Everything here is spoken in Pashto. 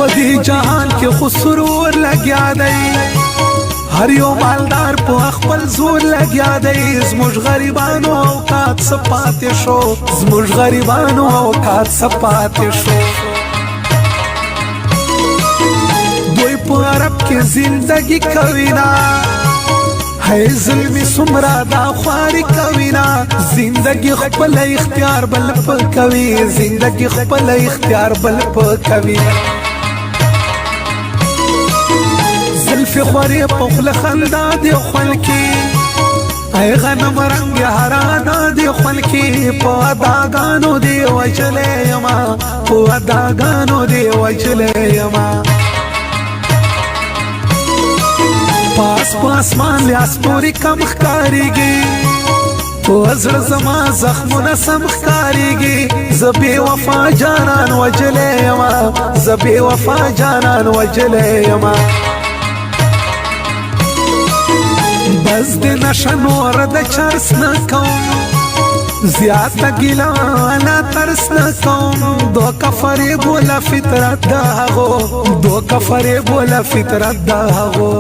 پدی جهان کې خو سرور لګیا دی هر یو مالدار په خپل زور لګیا دی زموږ غریبانو اوقات څه پاتې شو زموږ غریبانو اوقات څه پاتې شو دوی په عرب کې زندگی کوي نا هی ظلمی سمرا دا خواری کوي نا زندگی خپل اختیار بل په کوي زندگی خپل اختیار بل په کوي زلفی خوری پخل خندا دی خلکی ای غنم رنگ حرانا دی خلکی پا داگانو دی وجلی یما پا داگانو دی وجلی یما پاس پاسمان لی اسپوری کم خکاریگی تو ازر زما زخمون سم خکاریگی زبی وفا جانان وجلی یما زبی وفا جانان وجلی یما بس دی نشنور د چرس نکوم زیاده گیلا انا ترس نکوم دو کفری بولا فطرت دا هغو دو کفری بولا فطرت دا هغو